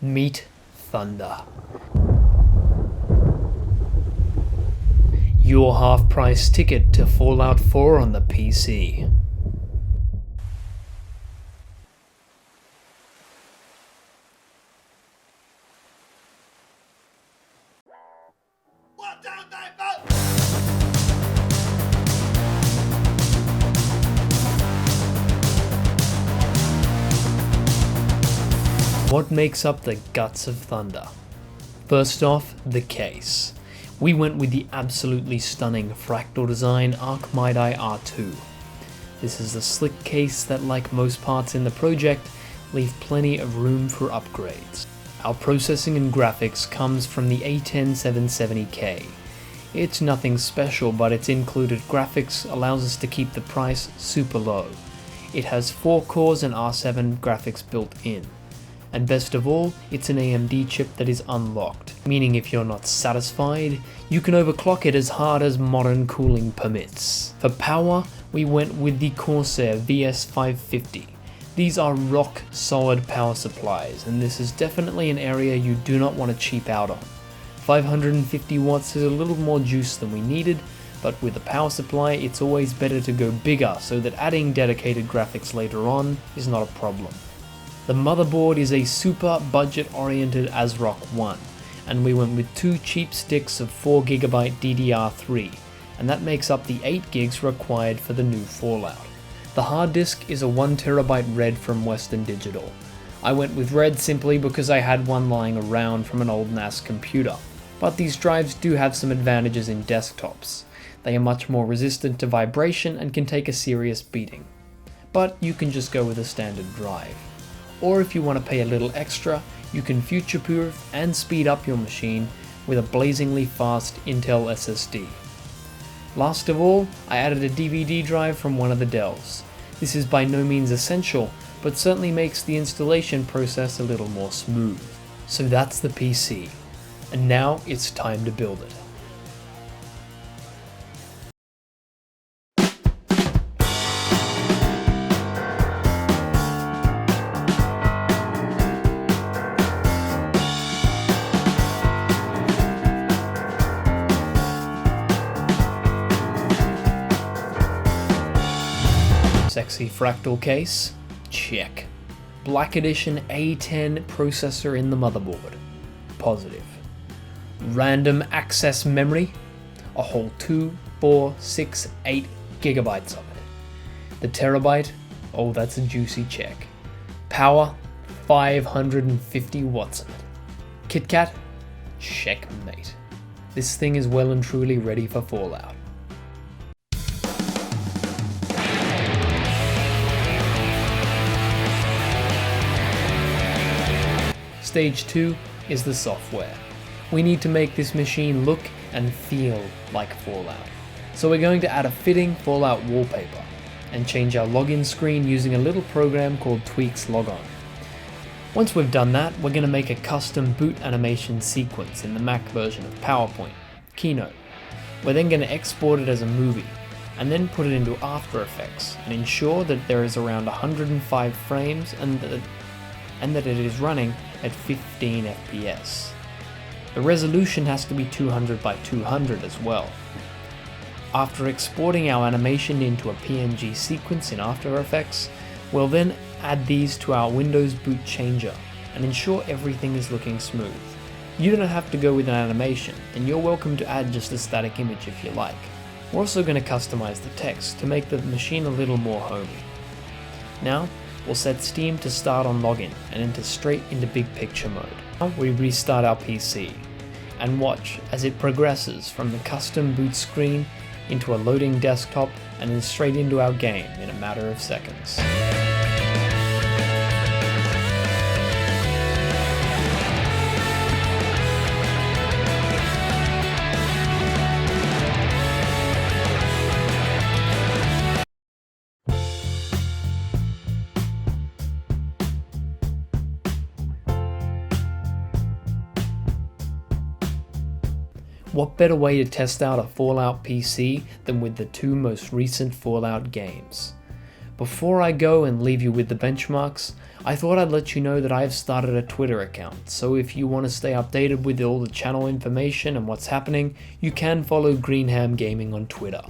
Meet Thunder. Your half-price ticket to Fallout 4 on the PC. What makes up the guts of Thunder? First off, the case. We went with the absolutely stunning fractal design Archmidi R2. This is a slick case that, like most parts in the project, leave plenty of room for upgrades. Our processing and graphics comes from the A10 770K. It's nothing special, but its included graphics allows us to keep the price super low. It has 4 cores and R7 graphics built in. And best of all, it's an AMD chip that is unlocked, meaning if you're not satisfied, you can overclock it as hard as modern cooling permits. For power, we went with the Corsair VS550. These are rock solid power supplies, and this is definitely an area you do not want to cheap out on. 550 watts is a little more juice than we needed, but with a power supply it's always better to go bigger so that adding dedicated graphics later on is not a problem. The motherboard is a super budget oriented ASRock one, and we went with 2 cheap sticks of 4GB DDR3, and that makes up the 8 gigs required for the new Fallout. The hard disk is a 1TB red from Western Digital. I went with red simply because I had one lying around from an old NAS computer, but these drives do have some advantages in desktops. They are much more resistant to vibration and can take a serious beating. But you can just go with a standard drive. Or if you want to pay a little extra, you can future-proof and speed up your machine with a blazingly fast Intel SSD. Last of all, I added a DVD drive from one of the Dells. This is by no means essential, but certainly makes the installation process a little more smooth. So that's the PC, and now it's time to build it. Sexy fractal case? Check. Black Edition A10 processor in the motherboard? Positive. Random access memory? A whole 2, 4, 6, 8 gigabytes of it. The terabyte? Oh, that's a juicy check. Power? 550 watts of it. KitKat? Checkmate. This thing is well and truly ready for Fallout. Stage 2 is the software. We need to make this machine look and feel like Fallout. So we're going to add a fitting Fallout wallpaper and change our login screen using a little program called Tweaks Logon. Once we've done that, we're going to make a custom boot animation sequence in the Mac version of PowerPoint, Keynote. We're then going to export it as a movie and then put it into After Effects and ensure that there is around 105 frames and that it is running at 15 FPS. The resolution has to be 200 by 200 as well. After exporting our animation into a PNG sequence in After Effects, we'll then add these to our Windows boot changer and ensure everything is looking smooth. You don't have to go with an animation, and you're welcome to add just a static image if you like. We're also going to customize the text to make the machine a little more homey. Now, we'll set Steam to start on login and enter straight into big picture mode. Now we restart our PC and watch as it progresses from the custom boot screen into a loading desktop and then straight into our game in a matter of seconds. What better way to test out a Fallout PC than with the 2 most recent Fallout games? Before I go and leave you with the benchmarks, I thought I'd let you know that I have started a Twitter account, so if you want to stay updated with all the channel information and what's happening, you can follow Greenham Gaming on Twitter.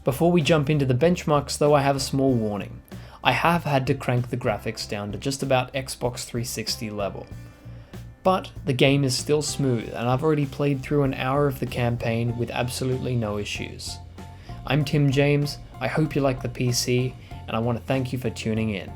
Before we jump into the benchmarks though, I have a small warning. I have had to crank the graphics down to just about Xbox 360 level. But the game is still smooth, and I've already played through an hour of the campaign with absolutely no issues. I'm Tim James, I hope you like the PC, and I want to thank you for tuning in.